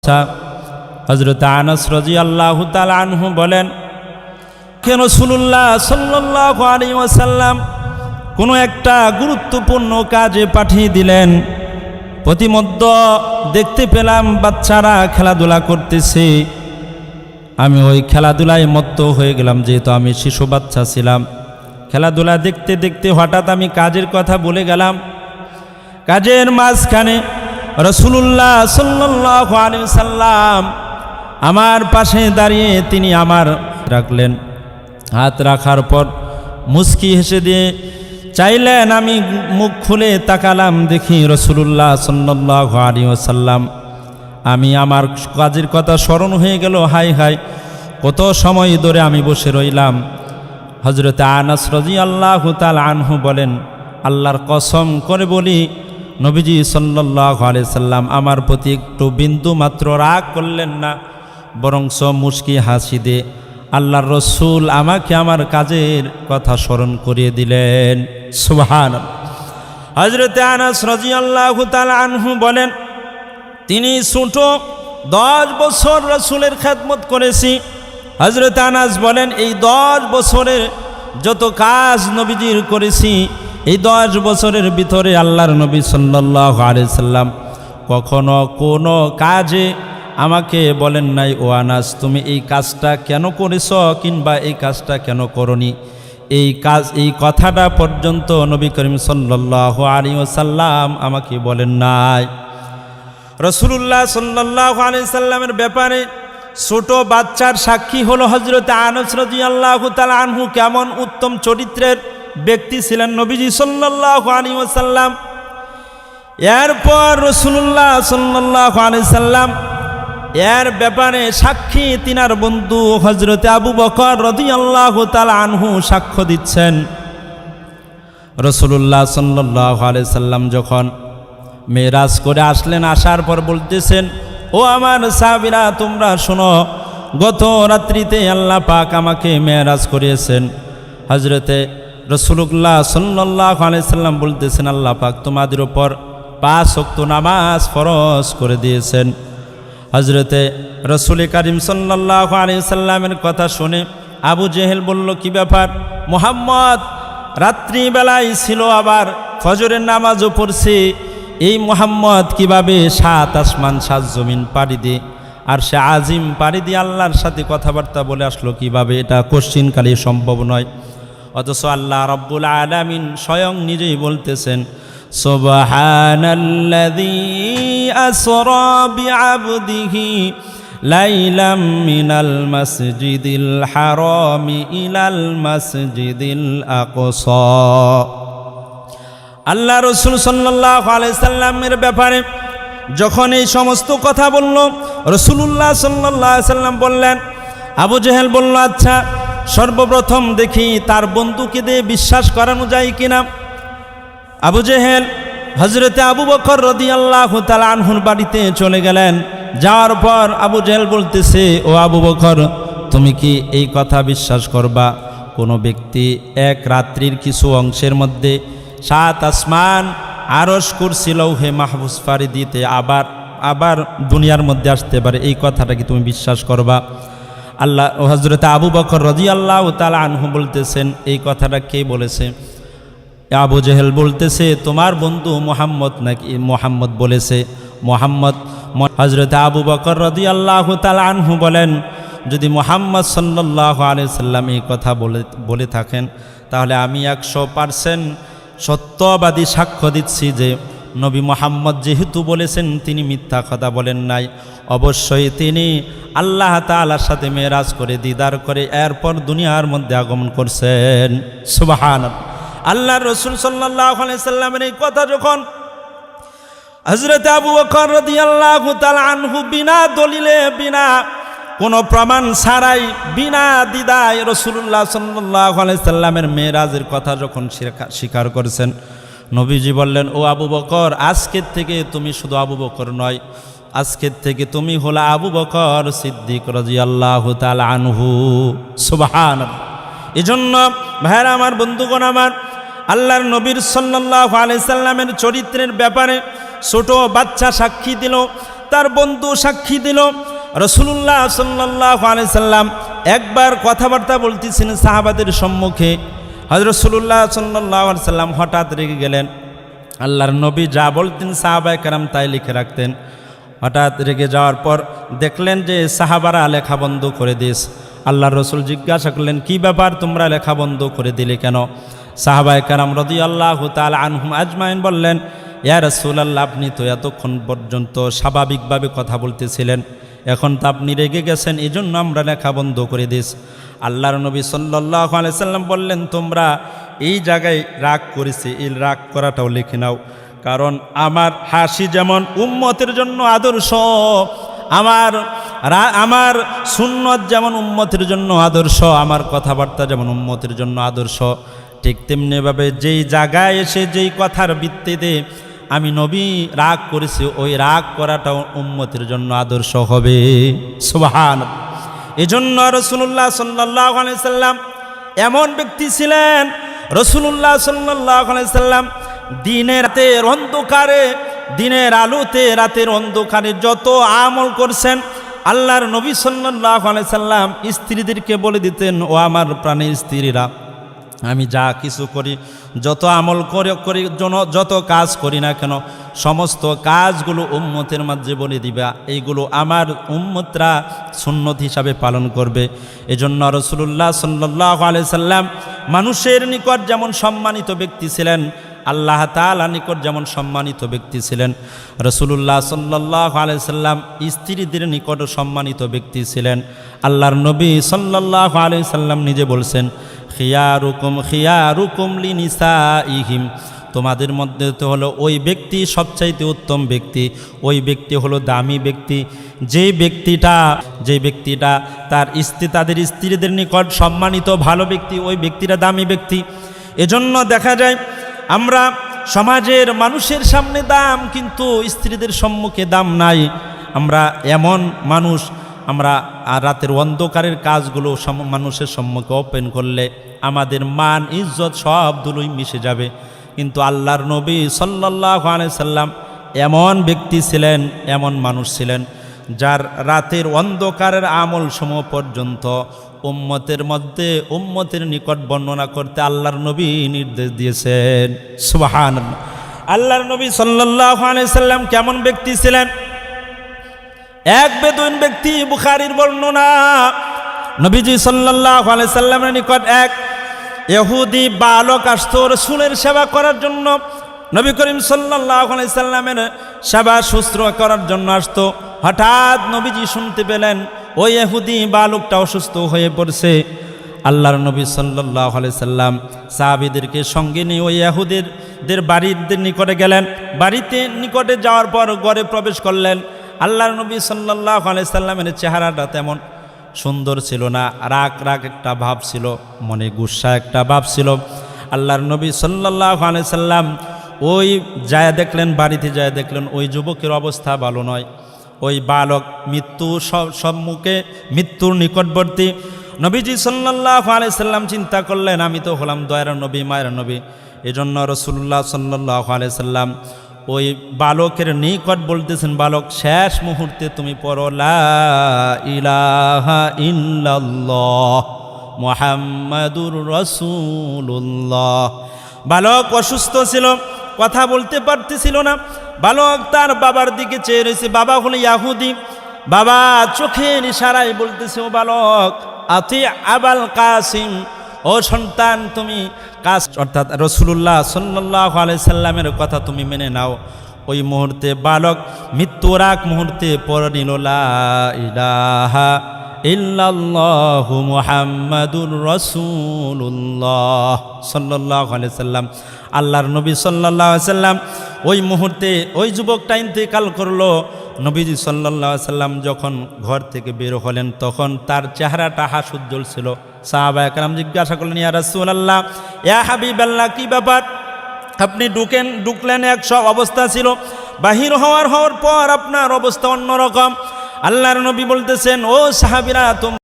অবস্থা। হযরত আনাস রাদিয়াল্লাহু তাআলা আনহু বলেন, কেন রাসূলুল্লাহ সাল্লাল্লাহু আলাইহি ওয়াসাল্লাম কোনো একটা গুরুত্বপূর্ণ কাজে পাঠিয়ে দিলেন। প্রতিমধ্যে দেখতে পেলাম বাচ্চারা খেলাধুলা করতেছে। আমি ওই খেলাধুলায় মত্ত হয়ে গেলাম, যেহেতু আমি শিশু বাচ্চা ছিলাম। খেলাধুলা দেখতে দেখতে হঠাৎ আমি কাজের কথা বলে গেলাম। কাজের মাঝখানে রাসূলুল্লাহ সাল্লাল্লাহু আলাইহি ওয়াসাল্লাম আমার পাশে দাঁড়িয়ে তিনি আমার রাখলেন। হাত রাখার পর মুস্কি হেসে দিয়ে চাইলেন। আমি মুখ খুলে তাকালাম, দেখি রাসূলুল্লাহ সাল্লাল্লাহু আলাইহি ওয়াসাল্লাম। আমি আমার কাজের কথা স্মরণ হয়ে গেল। হাই হাই, কত সময় ধরে আমি বসে রইলাম। হযরত আনাস রাদিয়াল্লাহু তাআলা আনহু বলেন, আল্লাহর কসম করে বলি, নবীজি সাল্লাল্লাহু আলাইহি সাল্লাম আমার প্রতি একটু বিন্দু মাত্র রাগ করলেন না, বরংস মুস্কি হাসি দিয়ে আল্লাহর রসুল আমাকে আমার কাজের কথা স্মরণ করিয়ে দিলেন। সুবহানাল্লাহ। হযরত আনাস রাদিয়াল্লাহু তাআলা আনহু বলেন, তিনি ছোট 10 বছর রাসূলের খেদমত করেছি। হযরত আনাস বলেন, এই 10 বছরের যত কাজ নবীজির করেছি, এই 10 বছরের ভিতরে আল্লাহর নবী সাল্লাল্লাহু আলাইহি সাল্লাম কখনো কোনো কাজে আমাকে বলেন নাই, ও আনাস তুমি এই কাজটা কেন করেছ কিংবা এই কাজটা কেন করনি। এই কথাটা পর্যন্ত নবী করিম সাল্লাল্লাহু আলাইহি ওয়াসাল্লাম আমাকে বলেন নাই। রাসূলুল্লাহ সাল্লাল্লাহু আলাইহি সাল্লামের ব্যাপারে ছোট বাচ্চার সাক্ষী হলো হযরত আনাস রাদিয়াল্লাহু তাআলা আনহু। কেমন উত্তম চরিত্রের ব্যক্তি ছিলেন নবীজি সাল্লাল্লাহু আলাইহি ওয়াসাল্লাম। এরপর রাসূলুল্লাহ সাল্লাল্লাহু আলাইহি সাল্লাম এর ব্যাপারে সাক্ষী তিনার বন্ধু হযরত আবু বকর রাদিয়াল্লাহু তাআলা আনহু সাক্ষ্য দিচ্ছেন। রাসূলুল্লাহ সাল্লাল্লাহু আলাইহি সাল্লাম যখন মেরাজ করে আসলেন, আসার পর বলতেছেন, ও আমার সাহাবীরা তোমরা শোনো, গত রাত্রিতে আল্লাহ পাক আমাকে মেরাজ করিয়েছেন। হযরতে রাসূলুল্লাহ সাল্লাল্লাহু আলাইহি সাল্লাম বলতেছেন, আল্লাহ পাক তোমাদের উপর 5 ওয়াক্ত নামাজ ফরজ করে দিয়েছেন। হযরতে রাসূল করিম সাল্লাল্লাহু আলাইহি সাল্লামের কথা শুনে আবু জেহেল বলল, কি ব্যাপার, মুহাম্মদ রাত্রিবেলায় ছিল, আবার ফজরের নামাজও পড়ছে, এই মুহাম্মদ কিভাবে 7 আসমান 7 জমিন পাড়ি দিয়ে আর সে আজিম পাড়ি দিয়ে আল্লাহর সাথে কথাবার্তা বলে আসলো কিভাবে? এটা কোশ্চিনকালে সম্ভব নয়। অথচ আল্লাহ রাব্বুল আলামিন স্বয়ং নিজেই বলতেছেন, সুবহানাল্লাযী আসরা বিআবদিহি লাইলাম মিনাল মাসজিদিল হারামি ইলাল মাসজিদিল আকসা। আল্লাহ রাসূল সাল্লাল্লাহু আলাইহি সাল্লামের ব্যাপারে যখন এই সমস্ত কথা বলল, রাসূলুল্লাহ সাল্লাল্লাহু আলাইহি সাল্লাম বললেন, আবু জেহেল বলল, আচ্ছা সর্বপ্রথম দেখি তার বন্ধুকে দিয়ে বিশ্বাস করানো যায় কিনা। আবু জেহেল হযরতে আবু বকর রাদিয়াল্লাহু তাআলা আনহুর বাড়িতে চলে গেলেন। যাওয়ার পর আবু জেহেল বলতেছে, ও আবু বকর তুমি কি এই কথা বিশ্বাস করবা, কোনো ব্যক্তি এক রাত্রির কিছু অংশের মধ্যে 7 আসমান আরশ কুরসি লৌহে মাহফুজ পাড়ি দিতে আবার দুনিয়ার মধ্যে আসতে পারে, এই কথাটা কি তুমি বিশ্বাস করবা? আল্লাহ হযরতে আবু বকর রাদিয়াল্লাহু তাআলা আনহু বলতেছেন, এই কথাটা কে বলেছে? আবু জেহেল বলতেছে, তোমার বন্ধু মুহাম্মদ নাকি? মুহাম্মদ বলেছে। মুহাম্মদ হযরতে আবু বকর রাদিয়াল্লাহু তাআলা আনহু বলেন, যদি মুহাম্মদ সাল্লাল্লাহু আলাইহি সাল্লাম এই কথা বলে থাকেন, তাহলে আমি 100% সত্যবাদী সাক্ষ্য দিচ্ছি যে নবী মুহাম্মদ যেহেতু বলেছেন তিনি মিথ্যা কথা বলেন নাই। অবশ্যই তিনি আল্লাহ তাআলার সাথে মেরাজ করে দিদার করে এরপর দুনিয়ার মধ্যে আগমন করছেন। সুবহানাল্লাহ। আল্লাহর রাসূল সাল্লাল্লাহু আলাইহি সাল্লামের এই কথা যখন হযরত আবু বকর রাদিয়াল্লাহু তাআলা আনহু বিনা দলিলে, বিনা কোনো প্রমাণ ছাড়াই, বিনা দ্বিধায় রাসূলুল্লাহ সাল্লাল্লাহু আলাইহি সাল্লামের মেরাজের কথা যখন স্বীকার করেছেন, নবীজি বললেন, ও আবু বকর আজকের থেকে তুমি শুধু আবু বকর নয়, আজকের থেকে তুমি হলো আবু বকর সিদ্দিক রাদিয়াল্লাহু তাআলা আনহু। সুবহানাল্লাহ। এজন্য ভাইরা আমার, বন্ধুগণ আমার, আল্লাহর নবীর সাল্লাল্লাহু আলাইহি সাল্লামের চরিত্রের ব্যাপারে ছোট বাচ্চা সাক্ষী দিল, তার বন্ধু সাক্ষী দিল। রাসূলুল্লাহ সাল্লাল্লাহু আলাইহি সাল্লাম একবার কথাবার্তা বলতেছেন সাহাবাদের সম্মুখে। হযরত রাসূলুল্লাহ সাল্লাল্লাহু আলাইহি সাল্লাম হঠাৎ রেগে গেলেন। আল্লাহর নবী যা বলতেন সাহাবায়ে কেরাম তাই লিখে রাখতেন। হঠাৎ রেগে যাওয়ার পর দেখলেন যে সাহাবারা লেখা বন্ধ করে দিয়েছে। আল্লাহর রসুল জিজ্ঞাসা করলেন, কি ব্যাপার, তোমরা লেখা বন্ধ করে দিলে কেন? সাহাবায়ে কেরাম রাদিয়াল্লাহু তাআলা আনহুম আজমাইন বললেন, ইয়া রাসূলুল্লাহ, আপনি তো এতক্ষণ পর্যন্ত স্বাভাবিকভাবে কথা বলতেছিলেন, এখন তো আপনি রেগে গেছেন, এজন্য আমরা লেখা বন্ধ করে দিয়েছি। আল্লাহর নবী সাল্লাল্লাহু আলাইহি সাল্লাম বললেন, তোমরা এই জায়গায় রাগ করেছে, এই রাগ করাটাও লিখে নাও, কারণ আমার হাসি যেমন উম্মতের জন্য আদর্শ, আমার সুন্নত যেমন উম্মতের জন্য আদর্শ, আমার কথাবার্তা যেমন উম্মতের জন্য আদর্শ, ঠিক তেমনিভাবে যেই জায়গায় এসে যেই কথার ভিত্তিতে আমি নবী রাগ করেছি, ওই রাগ করাটাও উম্মতের জন্য আদর্শ হবে। সুবহানাল্লাহ। এজন্য রাসূলুল্লাহ সাল্লাল্লাহু আলাইহি সাল্লাম এমন ব্যক্তি ছিলেন, রাসূলুল্লাহ সাল্লাল্লাহু আলাইহি সাল্লাম দিনের রাতের অন্ধকারে, দিনের আলোতে রাতের অন্ধকারে যত আমল করছেন, আল্লাহর নবী সাল্লাল্লাহু আলাইহি সাল্লাম স্ত্রীদেরকে বলে দিতেন, ও আমার প্রাণের স্ত্রীরা, আমি যা কিছু করি, যত আমল করি, যত কাজ করি না কেন, সমস্ত কাজগুলো উম্মতের মাঝে বলে দিবা, এইগুলো আমার উম্মতরা সুন্নত হিসাবে পালন করবে। এজন্য রাসূলুল্লাহ সাল্লাল্লাহু আলাইহি সাল্লাম মানুষের নিকট যেমন সম্মানিত ব্যক্তি ছিলেন, আল্লাহ তাআলার নিকট যেমন সম্মানিত ব্যক্তি ছিলেন, রাসূলুল্লাহ সাল্লাল্লাহু আলাইহি সাল্লাম স্ত্রীদের নিকট সম্মানিত ব্যক্তি ছিলেন। আল্লাহর নবী সাল্লাল্লাহু আলাইহি সাল্লাম নিজে বলছেন, খিয়ারুকুম লিনিসাইহিম, তোমাদের মধ্যে তো হলো ওই ব্যক্তি সবচাইতে উত্তম ব্যক্তি, ওই ব্যক্তি হলো দামি ব্যক্তি, যেই ব্যক্তিটা তাদের স্ত্রীদের নিকট সম্মানিত ভালো ব্যক্তি, ওই ব্যক্তিটা দামি ব্যক্তি। এজন্য দেখা যায় আমরা সমাজের মানুষের সামনে দাম, কিন্তু স্ত্রীদের সম্মুখে দাম নাই। আমরা এমন মানুষ, আমরা রাতের অন্ধকারের কাজগুলো মানুষের সম্মুখে ওপেন করলে আমাদের মান ইজ্জত সবগুলোই মিশে যাবে। কিন্তু আল্লাহর নবী সাল্লাল্লাহু আলাইহি সাল্লাম এমন ব্যক্তি ছিলেন, এমন মানুষ ছিলেন, যার রাতের অন্ধকারের আমল সমূহ পর্যন্ত উম্মতের নিকট বর্ণনা করতে আল্লাহর নবী নির্দেশ দিয়েছেন। সুবহানাল্লাহ। আল্লাহর নবী সাল্লাল্লাহু আলাইহি সাল্লাম কেমন ব্যক্তি ছিলেন? এক বেদুইন ব্যক্তি, বুখারীর বর্ণনা, নবীজি সাল্লাল্লাহু আলাইহি সাল্লামের নিকট এক ইহুদি বালক আসতো রাসূলের সেবা করার জন্য। নবী করিম সাল্লাল্লাহু আলাইহি সাল্লামের সেবা শুশ্রূষা করার জন্য আসতো। হঠাৎ নবীজি শুনতে পেলেন ওই ইহুদি বালকটা অসুস্থ হয়ে পড়ছে। আল্লাহর নবী সাল্লাল্লাহু আলাইহি সাল্লাম সাহাবীদেরকে সঙ্গে নিয়ে ওই ইহুদিদের বাড়ির নিকটে গেলেন। বাড়িতে নিকটে যাওয়ার পর ঘরে প্রবেশ করলেন। আল্লাহর নবী সাল্লাল্লাহু আলাইহি সাল্লামের চেহারাটা তেমন সুন্দর ছিল না, রাগ একটা ভাব ছিল, মনে গুসা একটা ভাব ছিল। আল্লাহর নবী সাল্লাল্লাহু আলাইহি সাল্লাম ওই বাড়িতে যায় দেখলেন ওই যুবকের অবস্থা ভালো নয়। ওই বালক মৃত্যুর নিকটবর্তী। নবীজি সাল্লাল্লাহু আলাইহি সাল্লাম চিন্তা করলেন, আমি তো হলাম দয়ার নবী, মায়ের নবী। এজন্য রাসূলুল্লাহ সাল্লাল্লাহু আলাইহি সাল্লাম ওই বালকের নিকট বলতেছেন, বালক, শেষ মুহূর্তে তুমি পড়ো লা ইলাহা ইল্লাল্লাহ মুহাম্মাদুর রাসূলুল্লাহ। বালক অসুস্থ ছিল, কথা বলতে পারতেছিল না। বালক তার বাবার দিকে চেয়ে রয়েছে। বাবা হলো ইহুদি। বাবা চোখের ইশারায় বলতেছে, ও বালক, আতি আবাল কাসিম, ও সন্তান, তুমি অর্থাৎ রাসূলুল্লাহ সাল্লাল্লাহু আলাইহি সাল্লামের কথা তুমি মেনে নাও। ওই মুহূর্তে বালক মৃত্যুর আগ মুহূর্তে পড়ে নিল লা ইলাহা ইল্লাল্লাহু মুহাম্মাদুর রাসূলুল্লাহ সাল্লাল্লাহু আলাইহি সাল্লাম। আল্লাহর নবী সাল্লাল্লাহু আলাইহি সাল্লাম ওই মুহূর্তে ওই যুবকটা ইন্তেকাল করলো। নবীজি সাল্লাল্লাহু আলাইহি সাল্লাম যখন ঘর থেকে বের হলেন তখন তার চেহারাটা হাস্যোজ্জ্বল ছিল। সাহাবায়ে কেরাম জিজ্ঞাসা করলেন, ইয়া রাসূলুল্লাহ, ইয়া হাবিবাল্লাহ, কি ব্যাপার? আপনি ঢুকলেন এক সব অবস্থা ছিল, বাহির হওয়ার পর আপনার অবস্থা অন্যরকম। আল্লাহর নবী বলতেছেন, ও সাহাবীরা,